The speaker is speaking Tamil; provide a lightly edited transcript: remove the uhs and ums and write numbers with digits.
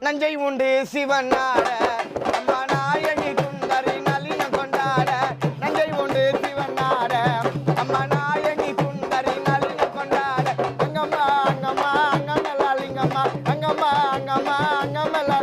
நஞ்சை உண்டு சிவன் நாட அம்மா நாயகி சுந்தரி நளினம் கொண்டாட நஞ்சை உண்டு சிவன் நாட அம்மா நாயகி சுந்தரி நளினம் கொண்டாட அங்கம்மா அங்கம்மா அங்கமல்லா லிங்கம்மா அங்கம்மா அங்கம்மா அங்கமல்லா